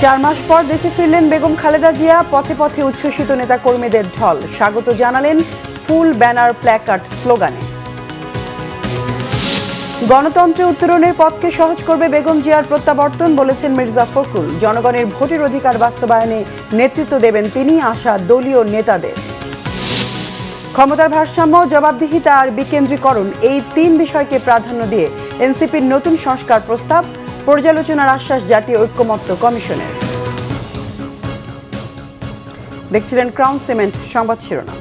4 মাস পর দেশে ফিরলেন বেগম খালেদা জিয়া। পথে পথে উচ্ছ্বসিত নেতা কর্মীদের ঢল, স্বাগত জানালেন ফুল, ব্যানার, প্ল্যাকার্ড, স্লোগানে। গণতন্ত্রে উত্তরণের পথকে সহজ করবে বেগম জিয়ার প্রত্যাবর্তন, বলেছেন মির্জা ফখরুল। জনগণের ভোটের অধিকার বাস্তবায়নে নেতৃত্ব দেবেন তিনি, আশা দলীয় নেতাদের। ক্ষমতার ভারসাম্য, জবাবদিহিতা আর বিকেন্দ্রীকরণ, এই 3 বিষয়কে প্রাধান্য দিয়ে এনসিপির নতুন সংস্কার প্রস্তাব, পর্যালোচনার আশ্বাস জাতীয় ঐক্যমত্য কমিশনের। দেখছিলেন ক্রাউন সিমেন্ট সংবাদ শিরোনাম।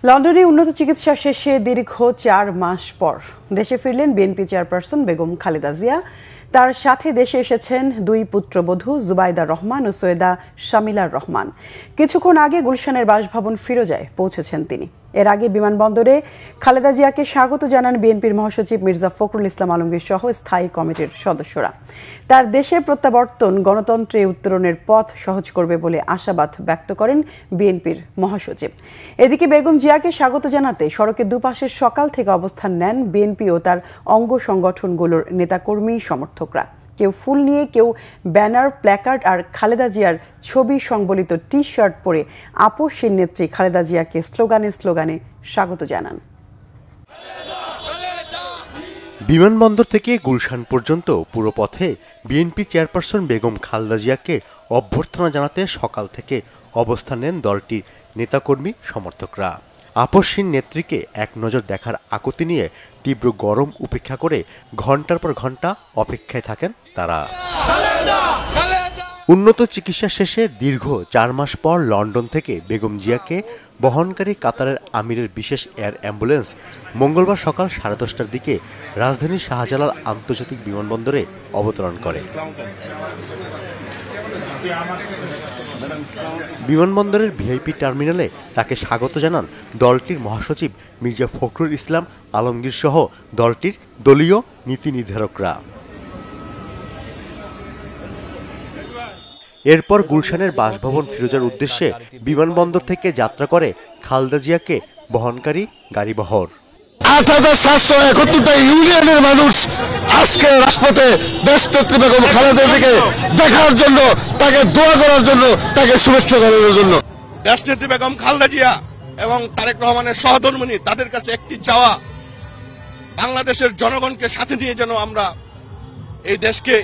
লন্ডনে উন্নত চিকিৎসা শেষে দীর্ঘ 4 মাস পর দেশে ফিরলেন বিএনপি চেয়ারপারসন বেগম খালেদা জিয়া। তার সাথে দেশে এসেছেন 2 পুত্রবধূ জুবাইদা রহমান ও সৈয়দা শামিলার রহমান। কিছুক্ষণ আগে গুলশানের বাসভবন ফিরোজায় পৌঁছেছেন তিনি। এর আগে বিমানবন্দরে খালেদা জিয়াকে স্বাগত জানান বিএনপির মহাসচিব মির্জা ফখরুল ইসলাম আলমগীর সহ স্থায়ী কমিটির সদস্যরা। তার দেশে প্রত্যাবর্তন গণতন্ত্রে উত্তরণের পথ সহজ করবে বলে আশাবাদ ব্যক্ত করেন বিএনপির মহাসচিব। এদিকে বেগম জিয়াকে স্বাগত জানাতে সড়কের দুপাশে সকাল থেকে অবস্থান নেন বিএনপি ও তার অঙ্গ সংগঠনগুলোর নেতাকর্মী সমর্থকরা। কেউ ফুল নিয়ে, কেউ ব্যানার, প্ল্যাকার্ড আর খালেদা জিয়ার ছবি সংবলিত টি-শার্ট পরে আপসহীন নেত্রী খালেদা জিয়াকে স্লোগানে স্লোগানে স্বাগত জানান। বিমানবন্দর থেকে গুলশান পর্যন্ত পুরো পথে বিএনপি চেয়ারপারসন বেগম খালেদা জিয়াকে অভ্যর্থনা জানাতে সকাল থেকে অবস্থান নেন দলটির নেতাকর্মী সমর্থকরা। আপসহীন নেত্রীকে এক নজর দেখার আকুতি নিয়ে তীব্র গরম উপেক্ষা করে ঘন্টার পর ঘন্টা অপেক্ষায় থাকেন তারা। উন্নত চিকিৎসা শেষে দীর্ঘ 4 মাস পর লন্ডন থেকে বেগম জিয়াকে বহনকারী কাতারের আমিরের বিশেষ এয়ার অ্যাম্বুলেন্স মঙ্গলবার সকাল 10:30টার দিকে রাজধানীর শাহজালাল আন্তর্জাতিক বিমানবন্দরে অবতরণ করে। বিমানবন্দরের ভিআইপি টার্মিনালে তাকে স্বাগত জানান দলটির মহাসচিব মির্জা ফখরুল ইসলাম আলমগীর সহ দলটির দলীয় নীতি নির্ধারকরা। এরপর গুলশানের বাসভবন ফিরোজার উদ্দেশ্যে বিমানবন্দর থেকে যাত্রা করে খালেদা জিয়াকে বহনকারী গাড়িবহর। 8771টা ইউনিয়নের মানুষ আজকে রাজপথে দেশনেত্রী বেগম খালেদা জিয়াকে দেখার জন্য, তাকে দোয়া করার জন্য, তাকে শুভেচ্ছা জানানোর জন্য। দেশনেত্রী বেগম খালেদা জিয়া এবং তারেক রহমানের সহধর্মিণী, তাদের কাছে একটি চাওয়া, বাংলাদেশের জনগণকে সাথে নিয়ে যেন আমরা এই দেশকে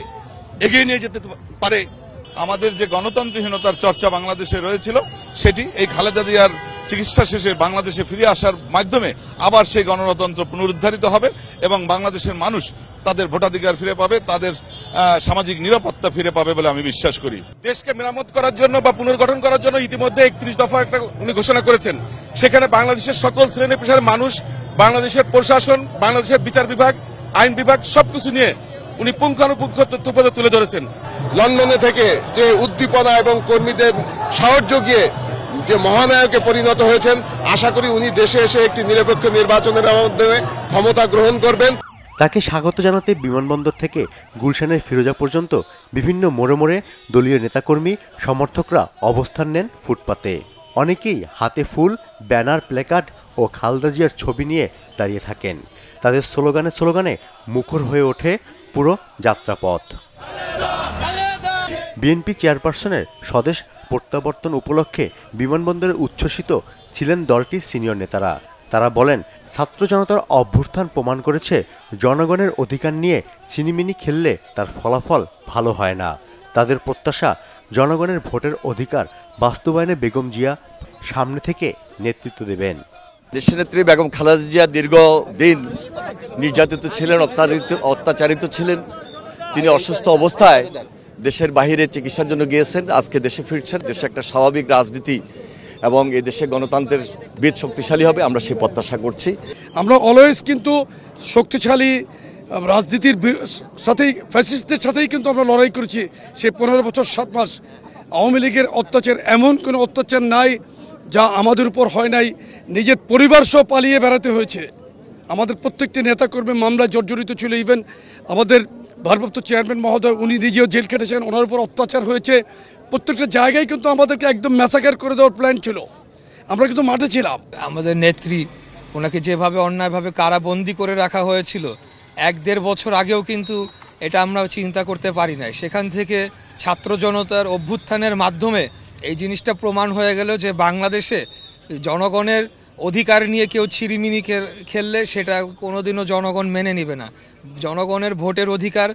এগিয়ে নিয়ে যেতে পারে। আমাদের যে গণতন্ত্রহীনতার চর্চা বাংলাদেশে রয়েছিল, সেটি এই খালেদা জিয়ার চিকিৎসা শেষে বাংলাদেশে ফিরে আসার মাধ্যমে আবার সেই গণতন্ত্র পুনরুদ্ধারিত হবে এবং বাংলাদেশের মানুষ তাদের ভোটাধিকার ফিরে পাবে, তাদের সামাজিক নিরাপত্তা ফিরে পাবে বলে আমি বিশ্বাস করি। দেশকে মেরামত করার জন্য বা পুনর্গঠন করার জন্য ইতিমধ্যে 31 দফা একটা উনি ঘোষণা করেছেন। সেখানে বাংলাদেশের সকল শ্রেণী পেশার মানুষ, বাংলাদেশের প্রশাসন, বাংলাদেশের বিচার বিভাগ, আইন বিভাগ সবকিছু নিয়ে উনি পুঙ্খানুপুঙ্খ তথ্য তুলে ধরেছেন। লন্ডনে থেকে যে উদ্দীপনা এবং কর্মীদের সাহায্য জুগিয়ে যে মহানায়কে পরিণত হয়েছেন, আশা করি উনি দেশে এসে একটি নিরপেক্ষ নির্বাচনের মাধ্যমে ক্ষমতা গ্রহণ করবেন। তাকে স্বাগত জানাতে বিমানবন্দর থেকে গুলশানের ফিরোজা পর্যন্ত বিভিন্ন মোড়ে মোড়ে দলীয় নেতাকর্মী সমর্থকরা অবস্থান নেন ফুটপাতে। অনেকেই হাতে ফুল, ব্যানার, প্ল্যাকার্ড ও খালেদা জিয়ার ছবি নিয়ে দাঁড়িয়ে থাকেন। তাদের স্লোগানে স্লোগানে মুখর হয়ে ওঠে পুরো যাত্রাপথ। বিএনপি চেয়ারপারসনের স্বদেশ প্রত্যাবর্তন উপলক্ষে বিমানবন্দরে উচ্ছ্বসিত ছিলেন দলটির সিনিয়র নেতারা। তারা বলেন, ছাত্র জনতার অভ্যুত্থান প্রমাণ করেছে জনগণের অধিকার নিয়ে ছিনিমিনি খেললে তার ফলাফল ভালো হয় না। তাদের প্রত্যাশা, জনগণের ভোটের অধিকার বাস্তবায়নে বেগম জিয়া সামনে থেকে নেতৃত্ব দেবেন। দেশনেত্রী বেগম খালেদা জিয়া দীর্ঘদিন নির্যাতিত ছিলেন, অত্যাচারিত ছিলেন। তিনি অসুস্থ অবস্থায় দেশের বাহিরে চিকিৎসার জন্য গিয়েছেন, আজকে দেশে ফিরছেন। দেশে একটা স্বাভাবিক রাজনীতি এবং এই দেশে গণতন্ত্রের বীজ শক্তিশালী হবে, আমরা সেই প্রত্যাশা করছি। আমরা অলওয়েজ কিন্তু শক্তিশালী রাজনীতির সাথেই, ফ্যাসিস্টদের সাথেই কিন্তু আমরা লড়াই করেছি সেই 15 বছর 7 মাস। আওয়ামী লীগের অত্যাচার, এমন কোনো অত্যাচার নাই যা আমাদের উপর হয় নাই। নিজের পরিবার সহ পালিয়ে বেড়াতে হয়েছে। আমাদের প্রত্যেকটি নেতাকর্মী মামলায় জর্জরিত ছিল। ইভেন আমাদের ভারপ্রাপ্ত চেয়ারম্যান মহোদয়, উনি নিজেও জেল কেটেছেন, ওনার উপর অত্যাচার হয়েছে। প্রত্যেকটা জায়গায় কিন্তু আমাদেরকে একদম ম্যাসাকার করে দেওয়ার প্ল্যান ছিল। আমরা কিন্তু মাঠে ছিলাম। আমাদের নেত্রী, ওনাকে যেভাবে অন্যায়ভাবে কারাবন্দি করে রাখা হয়েছিল 1-1.5 বছর আগেও কিন্তু এটা আমরা চিন্তা করতে পারি নাই। সেখান থেকে ছাত্র জনতার অভ্যুত্থানের মাধ্যমে এই জিনিসটা প্রমাণ হয়ে গেল যে বাংলাদেশে জনগণের অধিকার নিয়ে কেউ ছিরিমিনি খেললে সেটা কোনোদিনও জনগণ মেনে নেবে না। জনগণের ভোটের অধিকার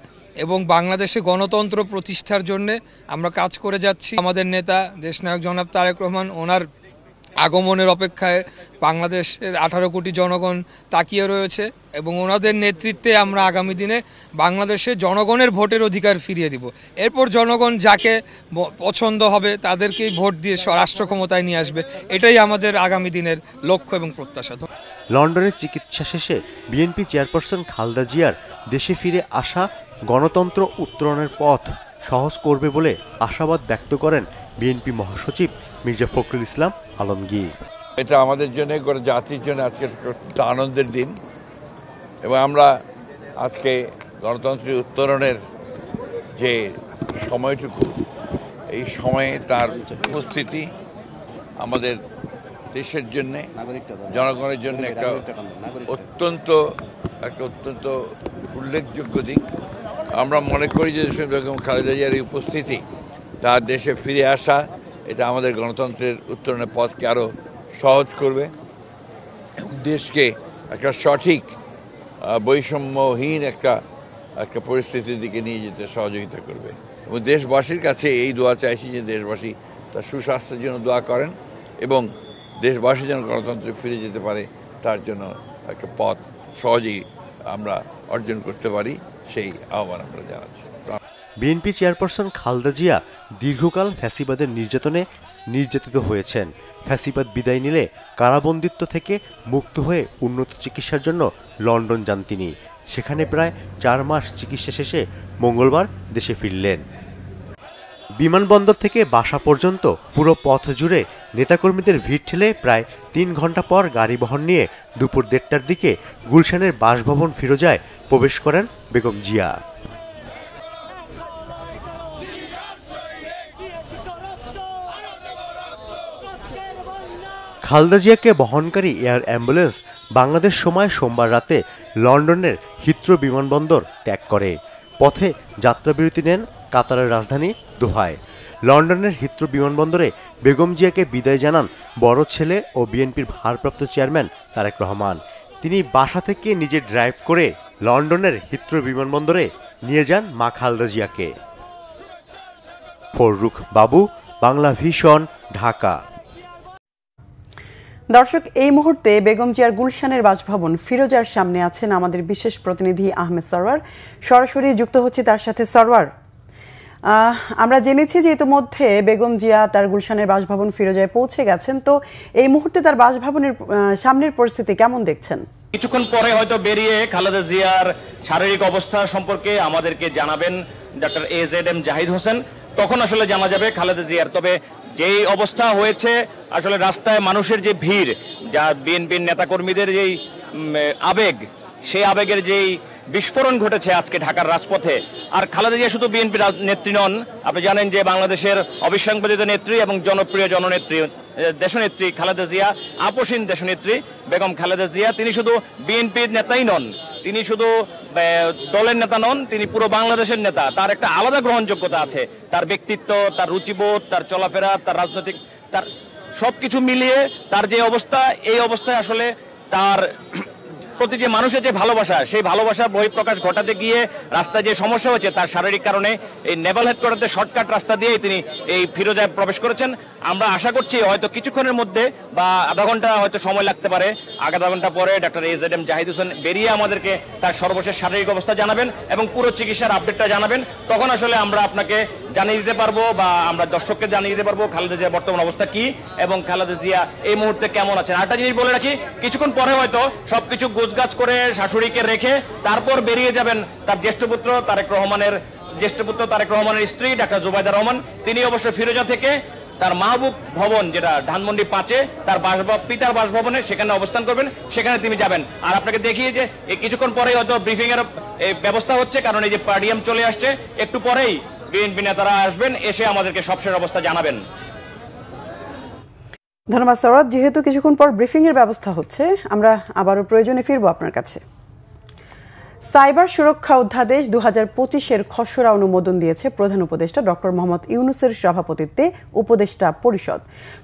এবং বাংলাদেশে গণতন্ত্র প্রতিষ্ঠার জন্যে আমরা কাজ করে যাচ্ছি। আমাদের নেতা দেশনায়ক জনাব তারেক রহমান, ওনার আগমনের অপেক্ষায় বাংলাদেশের 18 কোটি জনগণ তাকিয়ে রয়েছে এবং ওনাদের নেতৃত্বে আমরা আগামী দিনে বাংলাদেশে জনগণের ভোটের অধিকার ফিরিয়ে দিব। এরপর জনগণ যাকে পছন্দ হবে তাদেরকেই ভোট দিয়ে রাষ্ট্র ক্ষমতায় নিয়ে আসবে। এটাই আমাদের আগামী দিনের লক্ষ্য এবং প্রত্যাশা। লন্ডনের চিকিৎসা শেষে বিএনপি চেয়ারপারসন খালেদা জিয়ার দেশে ফিরে আসা গণতন্ত্র উত্তরণের পথ সহজ করবে বলে আশাবাদ ব্যক্ত করেন বিএনপি মহাসচিব মির্জা ফখরুল ইসলাম আলমগীর। এটা আমাদের জন্য গোটা জাতির জন্য আজকে একটা আনন্দের দিন এবং আমরা আজকে গণতন্ত্রের উত্তরণের যে সময়টুকু, এই সময়ে তার উপস্থিতি আমাদের দেশের জন্যে, জনগণের জন্য একটা অত্যন্ত উল্লেখযোগ্য দিক। আমরা মনে করি যে বেগম খালেদা জিয়ার এই উপস্থিতি, তার দেশে ফিরে আসা, এটা আমাদের গণতন্ত্রের উত্তরণের পথকে আরও সহজ করবে এবং দেশকে একটা সঠিক বৈষম্যহীন একটা পরিস্থিতির দিকে নিয়ে যেতে সহযোগিতা করবে। এবং দেশবাসীর কাছে এই দোয়া চাইছি যে দেশবাসী তার সুস্বাস্থ্যের জন্য দোয়া করেন এবং দেশবাসী যেন গণতন্ত্রে ফিরে যেতে পারে তার জন্য একটা পথ সহজেই আমরা অর্জন করতে পারি, সেই আহ্বান আমরা জানাচ্ছি। বিএনপি চেয়ারপারসন খালেদা জিয়া দীর্ঘকাল ফ্যাসিবাদের নির্যাতনে নির্যাতিত হয়েছেন। ফ্যাসিবাদ বিদায় নিলে কারাবন্দিত্ব থেকে মুক্ত হয়ে উন্নত চিকিৎসার জন্য লন্ডন যান তিনি। সেখানে প্রায় 4 মাস চিকিৎসা শেষে মঙ্গলবার দেশে ফিরলেন। বিমানবন্দর থেকে বাসা পর্যন্ত পুরো পথ জুড়ে নেতাকর্মীদের ভিড় ঠেলে প্রায় 3 ঘন্টা পর গাড়িবহর নিয়ে দুপুর 1:30টার দিকে গুলশানের বাসভবন ফিরোজায় প্রবেশ করেন বেগম জিয়া। খালেদা জিয়াকে বহনকারী এয়ার অ্যাম্বুলেন্স বাংলাদেশ সময় সোমবার রাতে লন্ডনের হিথ্রো বিমানবন্দর ত্যাগ করে। পথে যাত্রাবিরতি নেন কাতারের রাজধানী দোহায়। লন্ডনের হিথ্রো বিমানবন্দরে বেগম জিয়াকে বিদায় জানান বড় ছেলে ও বিএনপির ভারপ্রাপ্ত চেয়ারম্যান তারেক রহমান। তিনি বাসা থেকে নিজে ড্রাইভ করে লন্ডনের হিথ্রো বিমানবন্দরে নিয়ে যান মা খালেদা জিয়াকে। ফররুখ বাবু, বাংলা ভিশন, ঢাকা। দর্শক, এই মুহূর্তে বেগম জিয়ার গুলশানের বাসভবন ফিরোজার সামনে আছেন আমাদের বিশেষ প্রতিনিধি আহমেদ সরওয়ার। সরাসরি যুক্ত হচ্ছে তার সাথে। সরওয়ার, আমরা জেনেছি যে ইতিমধ্যে বেগম জিয়া তার গুলশানের বাসভবন ফিরোজায় পৌঁছে গেছেন, তো এই মুহূর্তে তার বাসভবনের সামনের পরিস্থিতি কেমন দেখছেন? কিছুক্ষণ পরে হয়তো বেরিয়ে খালেদা জিয়ার শারীরিক অবস্থা সম্পর্কে আমাদেরকে জানাবেন ডক্টর AZM জাহিদ হোসেন। তখন আসলে জানা যাবে খালেদা জিয়ার। তবে যেই অবস্থা হয়েছে, আসলে রাস্তায় মানুষের যে ভিড়, যা বিএনপির নেতাকর্মীদের যেই আবেগ, সেই আবেগের যেই বিস্ফোরণ ঘটেছে আজকে ঢাকার রাজপথে। আর খালেদা জিয়া শুধু বিএনপির নেত্রী নন, আপনি জানেন যে বাংলাদেশের অবিসংবাদিত নেত্রী এবং জনপ্রিয় জননেত্রী, দেশনেত্রী খালেদা জিয়া, আপসীন দেশনেত্রী বেগম খালেদা জিয়া। তিনি শুধু বিএনপির নেতাই নন, তিনি শুধু দলের নেতা নন, তিনি পুরো বাংলাদেশের নেতা। তার একটা আলাদা গ্রহণযোগ্যতা আছে, তার ব্যক্তিত্ব, তার রুচিবোধ, তার চলাফেরা, তার রাজনৈতিক, তার সবকিছু মিলিয়ে তার যে অবস্থা, এই অবস্থায় আসলে তার প্রতি যে মানুষের যে ভালোবাসা, সেই ভালোবাসার বহিঃপ্রকাশ ঘটাতে গিয়ে রাস্তায় যে সমস্যা হয়েছে তার শারীরিক কারণে এই নেভাল হেডকোয়ার্টারে শর্টকাট রাস্তা দিয়ে তিনি এই ফিরোজায় প্রবেশ করেছেন। আমরা আশা করছি হয়তো কিছুক্ষণের মধ্যে বা আধা ঘন্টা হয়তো সময় লাগতে পারে, আধা ঘন্টা পরে ডক্টর AZM জাহিদ হোসেন বেরিয়ে আমাদেরকে তার সর্বশেষ শারীরিক অবস্থা জানাবেন এবং পুরো চিকিৎসার আপডেটটা জানাবেন। তখন আসলে আমরা আপনাকে জানিয়ে দিতে পারবো বা আমরা দর্শককে জানিয়ে দিতে পারবো খালেদা জিয়ার বর্তমান অবস্থা কি এবং খালেদা জিয়া এই মুহূর্তে কেমন আছেন। আরেকটা জিনিস বলে রাখি, কিছুক্ষণ পরে হয়তো সবকিছু গোছগাছ করে শাশুড়িকে রেখে তারপর বেরিয়ে যাবেন তার জ্যেষ্ঠ পুত্র তারেক রহমানের স্ত্রী ডাক্তার জুবাইদা রহমান। তিনি অবশ্য ফিরোজা থেকে তার মাহবুব ভবন, যেটা ধানমন্ডি 5-এ তার পিতার বাসভবনে, সেখানে অবস্থান করবেন, সেখানে তিনি যাবেন। আর আপনাকে দেখিয়ে যে কিছুক্ষণ পরেই হয়তো ব্রিফিং এর ব্যবস্থা হচ্ছে, কারণ এই যে পাডিয়াম চলে আসছে, একটু পরেই বিএনপি নেতারা আসবেন, এসে আমাদেরকে সবশেষ অবস্থা জানাবেন। ধন্যবাদ সরওয়ার। যেহেতু কিছুক্ষণ পর ব্রিফিং এর ব্যবস্থা হচ্ছে, আমরা আবারও প্রয়োজনে ফিরবো আপনার কাছে। সাইবার সুরক্ষা অধ্যাদেশ 2025-এর খসড়া অনুমোদন দিয়েছে প্রধান উপদেষ্টা ডক্টর মোহাম্মদ ইউনূসের সভাপতিত্বে উপদেষ্টা পরিষদ।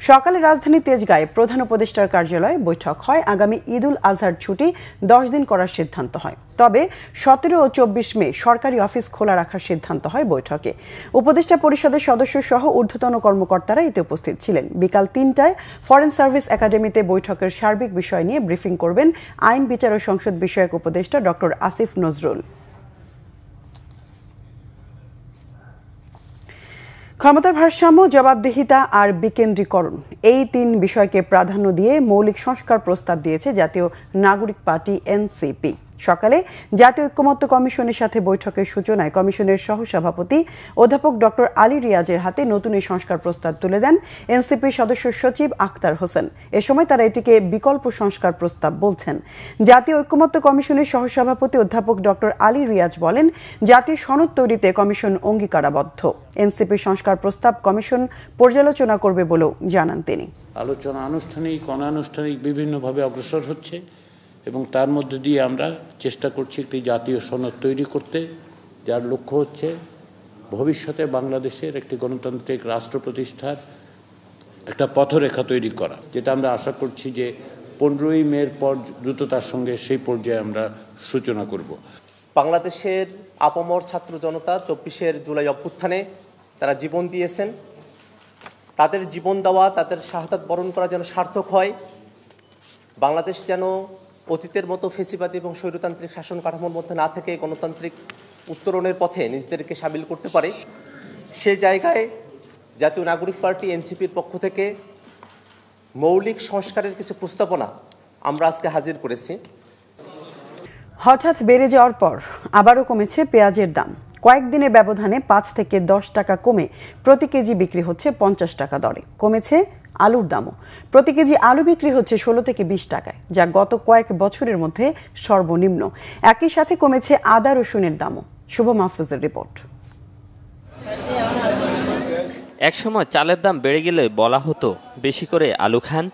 সকালে রাজধানী তেজগাঁয়ে প্রধান উপদেষ্টার কার্যালয়ে বৈঠক হয়। আগামী ঈদুল আজহার ছুটি 10 দিন করার সিদ্ধান্ত হয়। তবে 17 ও 24 মে সরকারি অফিস খোলা রাখার সিদ্ধান্ত হয় বৈঠকে। উপদেষ্টা পরিষদের সদস্য সহ ঊর্ধ্বতন কর্মকর্তারা এতে উপস্থিত ছিলেন। বিকাল 3টায় ফরেন সার্ভিস একাডেমিতে বৈঠকের সার্বিক বিষয় নিয়ে ব্রিফিং করবেন আইন বিচার ও সংসদ বিষয়ক উপদেষ্টা ডক্টর আসিফ নজরুল। ক্ষমতার ভারসাম্য, জবাবদিহিতা আর বিকেন্দ্রীকরণ, এই 3 বিষয়কে প্রাধান্য দিয়ে মৌলিক সংস্কার প্রস্তাব দিয়েছে জাতীয় নাগরিক পার্টি এনসিপি। সকালে জাতীয় ঐক্যমত্য কমিশনের সাথে বৈঠকের সূচনায় কমিশনের সহসভাপতি অধ্যাপক ডক্টর আলী রিয়াজের হাতে নতুন এই সংস্কার প্রস্তাব তুলে দেন এনসিপির সদস্য সচিব আখতার হোসেন। এ সময় তারা এটিকে বিকল্প সংস্কার প্রস্তাব বলছেন। জাতীয় ঐক্যমত্য কমিশনের সহসভাপতি অধ্যাপক ডক্টর আলী রিয়াজ বলেন, জাতীয় সনদ তৈরিতে কমিশন অঙ্গীকারাবদ্ধ। এনসিপির সংস্কার প্রস্তাব কমিশন পর্যালোচনা করবে বলেও জানান তিনি। আলোচনা আনুষ্ঠানিক অনানুষ্ঠানিক বিভিন্নভাবে অগ্রসর হচ্ছে এবং তার মধ্যে দিয়ে আমরা চেষ্টা করছি একটি জাতীয় সনদ তৈরি করতে, যার লক্ষ্য হচ্ছে ভবিষ্যতে বাংলাদেশের একটি গণতান্ত্রিক রাষ্ট্র প্রতিষ্ঠার একটা পথরেখা তৈরি করা, যেটা আমরা আশা করছি যে 15ই মের পর দ্রুততার সঙ্গে সেই পর্যায়ে আমরা সূচনা করব। বাংলাদেশের আপামর ছাত্র জনতা 24 জুলাই অভ্যুত্থানে তারা জীবন দিয়েছেন। তাদের জীবন দেওয়া, তাদের শাহাদাত বরণ করা যেন সার্থক হয়, বাংলাদেশ যেন অতীতের মতো ফেসিবাদী এবং স্বৈরতান্ত্রিক শাসন কাঠামোর মধ্যে না থেকে গণতান্ত্রিক উত্তরণের পথে নিজেদেরকে সামিল করতে পারে, সে জায়গায় জাতীয় নাগরিক পার্টি এনসিপির পক্ষ থেকে মৌলিক সংস্কারের কিছু প্রস্তাবনা আমরা আজকে হাজির করেছি। হঠাৎ বেড়ে যাওয়ার পর আবারও কমেছে পেঁয়াজের দাম। কয়েকদিনের ব্যবধানে 5 থেকে 10 টাকা কমে প্রতি কেজি বিক্রি হচ্ছে 50 টাকা দরে। কমেছে আলুর দামও। প্রতি কেজি আলু বিক্রি হচ্ছে 16 থেকে 20 টাকায়, যা গত কয়েক বছরের মধ্যে সর্বনিম্ন। একই সাথে কমেছে আদা রসুনের দামও। শুভ মাহফুজের রিপোর্ট। একসময় চালের দাম বেড়ে গেলে বলা হতো বেশি করে আলু খান,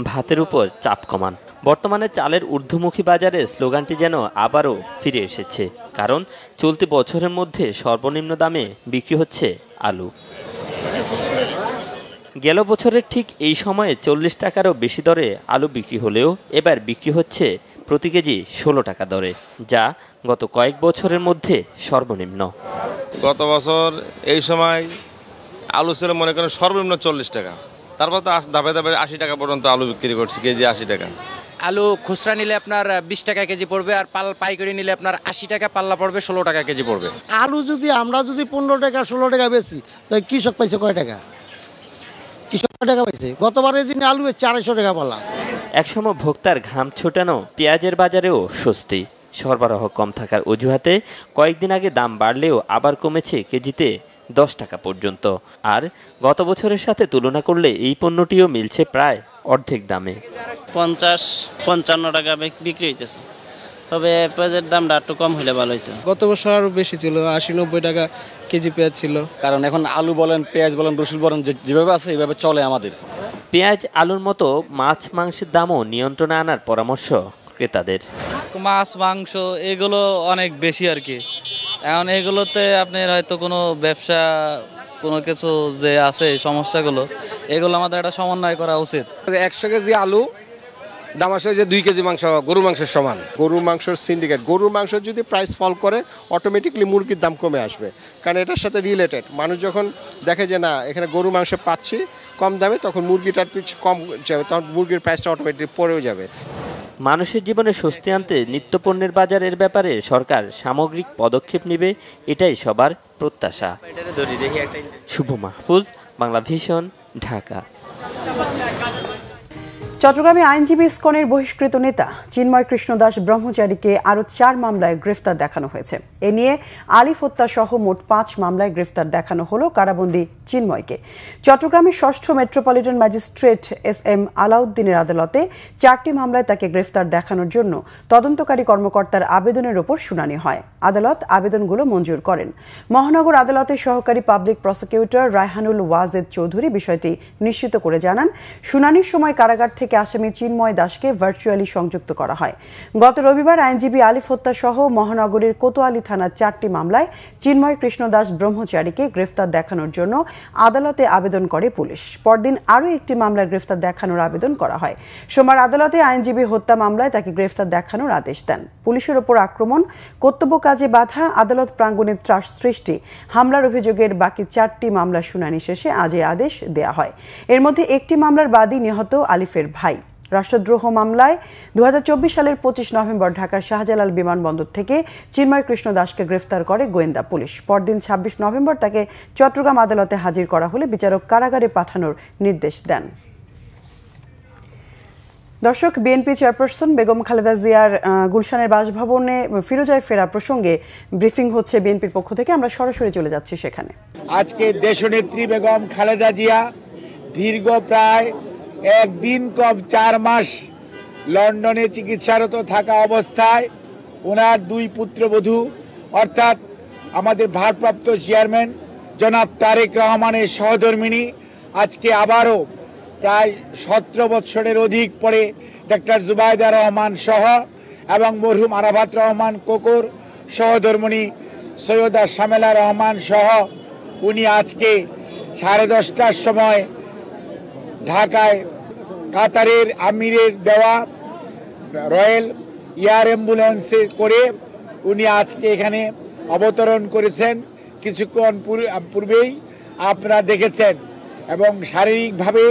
ভাতের উপর চাপ কমান। বর্তমানে চালের ঊর্ধ্বমুখী বাজারে স্লোগানটি যেন আবারও ফিরে এসেছে, কারণ চলতি বছরের মধ্যে সর্বনিম্ন দামে বিক্রি হচ্ছে আলু। গেল বছরের ঠিক এই সময়ে 40 টাকারও বেশি দরে আলু বিক্রি হলেও এবার বিক্রি হচ্ছে প্রতি কেজি 16 টাকা দরে, যা গত কয়েক বছরের মধ্যে সর্বনিম্ন। গত বছর এই সময় আলু ছিল মনে করেন সর্বনিম্ন 40 টাকা, তারপর তো ধাপে ধাপে 80 টাকা পর্যন্ত আলু বিক্রি করছে, কেজি 80 টাকা। আলু খুচরা নিলে আপনার 20 টাকা কেজি পড়বে, আর পাইকারি নিলে আপনার 80 টাকা পাল্লা পড়বে, 16 টাকা কেজি পড়বে। আলু যদি আমরা 15 টাকা 16 টাকা বেশি, তো কৃষক পাইছে কয় টাকা? কৃষক কয় টাকা পাইছে? গতবারের দিনে আলু 400 টাকা পাল্লা। একসময় ভোক্তার ঘাম ছোটানো পেঁয়াজের বাজারেও স্বস্তি। সরবরাহ কম থাকার অজুহাতে কয়েকদিন আগে দাম বাড়লেও আবার কমেছে কেজিতে 10 টাকা পর্যন্ত। আর গত বছরের সাথে তুলনা করলে এই পণ্যটিও মিলছে প্রায় অর্ধেক দামে। 50-55 টাকা বিক্রি হইতেছে, তবে পেঁয়াজের দামটা একটু কম হলে ভালো হইতো। গত বছর আরও বেশি ছিল, 80-90 টাকা কেজি পেঁয়াজ ছিল। কারণ এখন আলু বলেন, পেঁয়াজ বলেন, রসুন বলেন, যেভাবে আছে এইভাবে চলে আমাদের। পেঁয়াজ, আলুর মতো মাছ মাংসের দামও নিয়ন্ত্রণে আনার পরামর্শ ক্রেতাদের। মাছ মাংস এগুলো অনেক বেশি আর কি। এখন এগুলোতে আপনার হয়তো কোনো ব্যবসা কোনো কিছু যে আছে সমস্যাগুলো, এগুলো আমাদের একটা সমন্বয় করা উচিত। 100 কেজি আলু দাম আসে যে 2 কেজি মাংস গরু মাংসের সমান। গরুর মাংসের সিন্ডিকেট, গরুর মাংস যদি প্রাইস ফল করে অটোমেটিকলি মুরগির দাম কমে আসবে, কারণ এটার সাথে রিলেটেড। মানুষ যখন দেখে যে না এখানে গরু মাংস পাচ্ছি কম দামে, তখন মুরগিটার পিছ কম যাবে, তখন মুরগির প্রাইসটা অটোমেটিক পড়েও যাবে। মানুষের জীবনে স্বস্তি আনতে নিত্যপণ্যের বাজারের ব্যাপারে সরকার সামগ্রিক পদক্ষেপ নেবে, এটাই সবার প্রত্যাশা। শুভ মাহফুজ, বাংলা ভিশন, ঢাকা। চট্টগ্রামে আইনজীবী ইসকনের বহিষ্কৃত নেতা চিন্ময় কৃষ্ণ দাস ব্রহ্মচারীকে আরও 4 মামলায় গ্রেফতার দেখানো হয়েছে। এ নিয়ে আলিফ হত্যা সহ মোট 5 মামলায় গ্রেফতার দেখানো হলো কারাবন্দী চিন্ময়কে। চট্টগ্রামের 6ষ্ঠ মেট্রোপলিটন ম্যাজিস্ট্রেট এস.এম. আলাউদ্দিনের আদালতে 4টি মামলায় তাকে গ্রেফতার দেখানোর জন্য তদন্তকারী কর্মকর্তার আবেদনের ওপর শুনানি হয়। আদালত আবেদনগুলো মঞ্জুর করেন। মহানগর আদালতের সহকারী পাবলিক প্রসিকিউটর রায়হানুল ওয়াজেদ চৌধুরী বিষয়টি নিশ্চিত করে জানান, শুনানির সময় কারাগার থেকে আসামি চিন্ময় দাসকে ভার্চুয়ালি সংযুক্ত করা হয়। গত রবিবার আইনজীবী আলিফ হত্যা সহ মহানগরীর কোতোয়ালি থানার 4টি মামলায় চিন্ময় কৃষ্ণ দাস ব্রহ্মচারীকে গ্রেফতার দেখানোর জন্য আদালতে আবেদন করে পুলিশ। পরদিন আরও একটি মামলায় গ্রেফতার দেখানোর আবেদন করা হয়। সোমবার আদালতে আইনজীবী হত্যা মামলায় তাকে গ্রেফতার দেখানোর আদেশ দেন। পুলিশের ওপর আক্রমণ, কর্তব্য কাজে বাধা, আদালত প্রাঙ্গণে ত্রাস সৃষ্টি, হামলার অভিযোগের বাকি 4টি মামলার শুনানি শেষে আজ এই আদেশ দেয়া হয়। এর মধ্যে একটি মামলার বাদী নিহত আলিফের ভাই। রাষ্ট্রদ্রোহ মামলায় 2024 সালের 25 নভেম্বর ঢাকার শাহজালাল বিমানবন্দর থেকে চিন্ময় কৃষ্ণ দাসকে গ্রেফতার করে গোয়েন্দা পুলিশ। পরদিন 26 নভেম্বর তাকে চট্টগ্রাম আদালতে হাজির করা হলে বিচারক কারাগারে পাঠানোর নির্দেশ দেন। দর্শক, বিএনপি চেয়ারপারসন বেগম খালেদা জিয়ার গুলশানের বাসভবনে ফিরোজায় ফেরা প্রসঙ্গে ব্রিফিং হচ্ছে বিএনপির পক্ষ থেকে। আমরা সরাসরি চলে যাচ্ছি সেখানে। আজকে দেশনেত্রী বেগম খালেদা জিয়া দীর্ঘ প্রায় 1 দিন কম 4 মাস লন্ডনে চিকিৎসারত থাকা অবস্থায় ওনার 2 পুত্রবধূ অর্থাৎ আমাদের ভারপ্রাপ্ত চেয়ারম্যান জনাব তারেক রহমানের সহধর্মিণী আজকে আবারও প্রায় 17 বছরের অধিক পরে ডক্টর জুবাইদা রহমান সহ এবং মরহুম আরাফাত রহমান কোকর সহধর্মিণী সৈয়দা শামেলা রহমান সহ উনি আজকে 10:30টার সময় ঢাকায় কাতারের আমিরের দেওয়া রয়্যাল এয়ার অ্যাম্বুলেন্সে করে উনি আজকে এখানে অবতরণ করেছেন। কিছুক্ষণ পূর্বেই আপনারা দেখেছেন এবং শারীরিকভাবে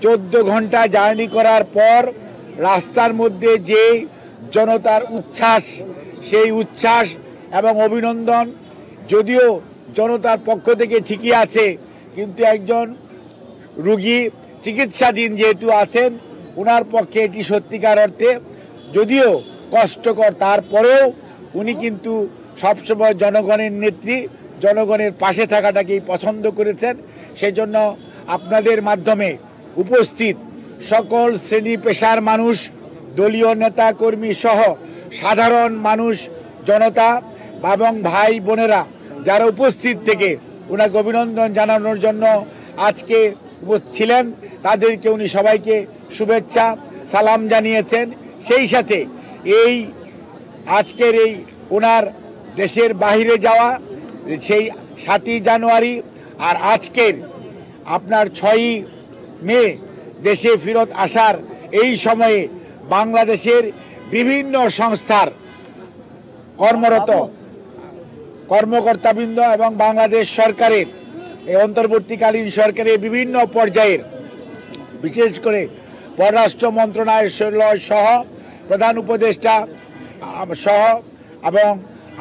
14 ঘন্টা জার্নি করার পর রাস্তার মধ্যে যে জনতার উচ্ছ্বাস, সেই উচ্ছ্বাস এবং অভিনন্দন যদিও জনতার পক্ষ থেকে ঠিকই আছে, কিন্তু একজন রোগী চিকিৎসাধীন যেহেতু আছেন ওনার পক্ষে এটি সত্যিকার অর্থে যদিও কষ্টকর, তারপরেও উনি কিন্তু সবসময় জনগণের নেত্রী, জনগণের পাশে থাকাটাকেই পছন্দ করেছেন। সেজন্য আপনাদের মাধ্যমে উপস্থিত সকল শ্রেণী পেশার মানুষ, দলীয় নেতা কর্মী সহ সাধারণ মানুষ, জনতা এবং ভাই বোনেরা যারা উপস্থিত থেকে ওনাকে অভিনন্দন জানানোর জন্য আজকে ছিলেন, তাদেরকে উনি সবাইকে শুভেচ্ছা সালাম জানিয়েছেন। সেই সাথে এই আজকের এই ওনার দেশের বাইরে যাওয়া সেই 7ই জানুয়ারি আর আজকের আপনার 6ই মে দেশে ফেরত আসার এই সময়ে বাংলাদেশের বিভিন্ন সংস্থার কর্মরত কর্মকর্তাবৃন্দ এবং বাংলাদেশ সরকারের এই অন্তর্বর্তীকালীন সরকারের বিভিন্ন পর্যায়ের বিশেষ করে পররাষ্ট্র মন্ত্রণালয় সহ প্রধান উপদেষ্টা সহ এবং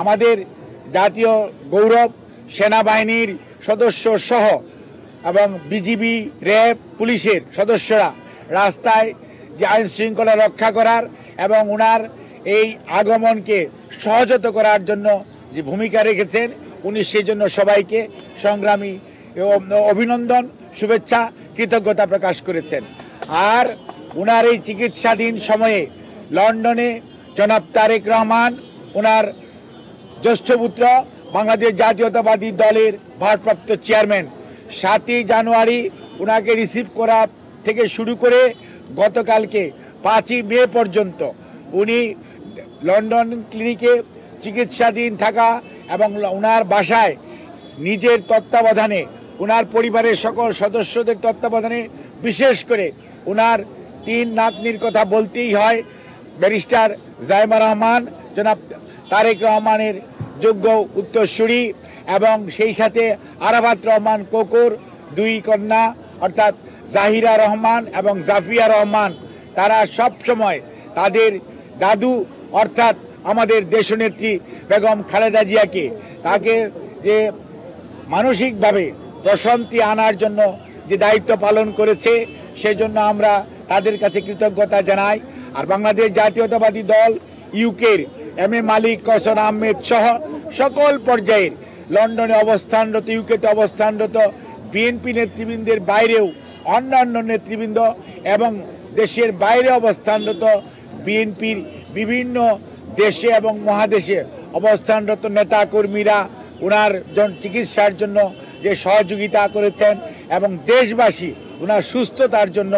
আমাদের জাতীয় গৌরব সেনাবাহিনীর সদস্য সহ এবং বিজিবি, র্যাব, পুলিশের সদস্যরা রাস্তায় যে আইন শৃঙ্খলা রক্ষা করার এবং ওনার এই আগমনকে সহজত করার জন্য যে ভূমিকা রেখেছেন উনি সেই জন্য সবাইকে সংগ্রামী অভিনন্দন, শুভেচ্ছা, কৃতজ্ঞতা প্রকাশ করেছেন। আর ওনার এই চিকিৎসাধীন সময়ে লন্ডনে জনাব তারেক রহমান ওনার জ্যেষ্ঠ পুত্র বাংলাদেশ জাতীয়তাবাদী দলের ভারপ্রাপ্ত চেয়ারম্যান 7ই জানুয়ারি ওনাকে রিসিভ করা থেকে শুরু করে গতকালকে 5ই মে পর্যন্ত উনি লন্ডন ক্লিনিকে চিকিৎসাধীন থাকা এবং ওনার বাসায় নিজের তত্ত্বাবধানে ওনার পরিবারের সকল সদস্যদের তত্ত্বাবধানে বিশেষ করে ওনার 3 নাতনির কথা বলতেই হয়, ব্যারিস্টার জাইমা রহমান, জনাব তারেক রহমানের যোগ্য উত্তরসূরি এবং সেই সাথে আরাফাত রহমান কোকর 2 কন্যা অর্থাৎ জাহিরা রহমান এবং জাফিয়া রহমান, তারা সব সময় তাদের দাদু অর্থাৎ আমাদের দেশনেত্রী বেগম খালেদা জিয়াকে তাকে যে মানসিকভাবে প্রশান্তি আনার জন্য যে দায়িত্ব পালন করেছে সেজন্য আমরা তাদের কাছে কৃতজ্ঞতা জানাই। আর বাংলাদেশ জাতীয়তাবাদী দল ইউকের এম.এ. মালিক, কসন আহমেদ সহ সকল পর্যায়ের লন্ডনে অবস্থানরত, ইউকেতে অবস্থানরত বিএনপি নেতৃবৃন্দের বাইরেও অন্যান্য নেতৃবৃন্দ এবং দেশের বাইরে অবস্থানরত বিএনপির বিভিন্ন দেশে এবং মহাদেশে অবস্থানরত নেতা কর্মীরা ওনার চিকিৎসার জন্য যে সহযোগিতা করেছেন এবং দেশবাসী ওনার সুস্থতার জন্য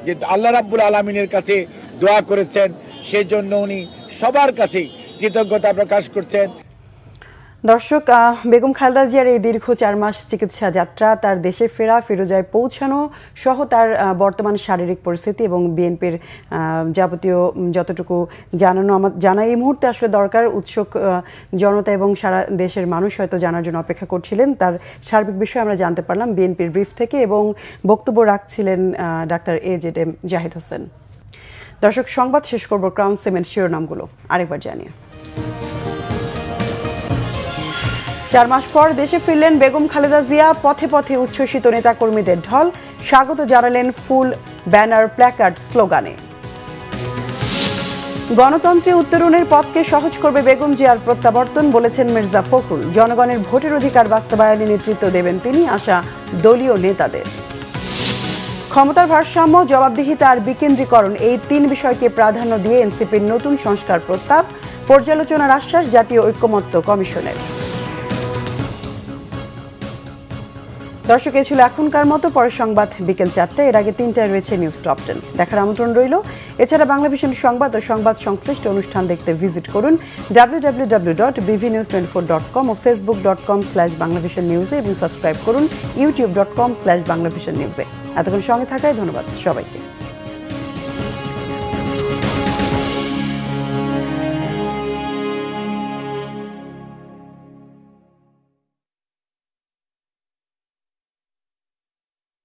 যে আল্লাহ রাব্বুল আলামিনের কাছে দোয়া করেছেন, সেজন্য উনি সবার কাছে কৃতজ্ঞতা প্রকাশ করছেন। দর্শক, বেগম খালেদা জিয়ার এই দীর্ঘ 4 মাস চিকিৎসা যাত্রা, তার দেশে ফেরা, ফিরোজায় পৌঁছানো সহ তার বর্তমান শারীরিক পরিস্থিতি এবং বিএনপির যাবতীয় যতটুকু জানা এই মুহূর্তে আসলে দরকার। উৎসুক জনতা এবং সারা দেশের মানুষ হয়তো জানার জন্য অপেক্ষা করছিলেন। তার সার্বিক বিষয়ে আমরা জানতে পারলাম বিএনপির ব্রিফ থেকে, এবং বক্তব্য রাখছিলেন ডাক্তার AZM জাহিদ হোসেন। দর্শক, সংবাদ শেষ করব ক্রাউন সিমেন্ট শিরোনামগুলো আরেকবার জানিয়ে। 4 মাস পর দেশে ফিরলেন বেগম খালেদা জিয়া। পথে পথে উচ্ছ্বসিত নেতাকর্মীদের ঢল, স্বাগত জানালেন ফুল, ব্যানার, প্ল্যাকার্ড, স্লোগানে। গণতন্ত্রে উত্তরণের পথকে সহজ করবে বেগম জিয়ার প্রত্যাবর্তন, বলেছেন মির্জা ফখরুল। জনগণের ভোটের অধিকার বাস্তবায়নে নেতৃত্ব দেবেন তিনি, আশা দলীয় নেতাদের। ক্ষমতার ভারসাম্য, জবাবদিহিতা আর বিকেন্দ্রীকরণ, এই 3 বিষয়কে প্রাধান্য দিয়ে এনসিপির নতুন সংস্কার প্রস্তাব, পর্যালোচনার আশ্বাস জাতীয় ঐকমত্য কমিশনের। দর্শক, এই ছিল এখনকার মতো। পরের সংবাদ বিকেল 4টায়, এর আগে 3টায় রয়েছে নিউজ টপ 10। দেখার আমন্ত্রণ রইল। এছাড়া বাংলাভিশন সংবাদ ও সংবাদ সংশ্লিষ্ট অনুষ্ঠান দেখতে ভিজিট করুন www.bvnews24.com ও facebook.com/banglavisionnews এবং সাবস্ক্রাইব করুন youtube.com/banglavisionnews। এতক্ষণ সঙ্গে থাকায় ধন্যবাদ সবাইকে।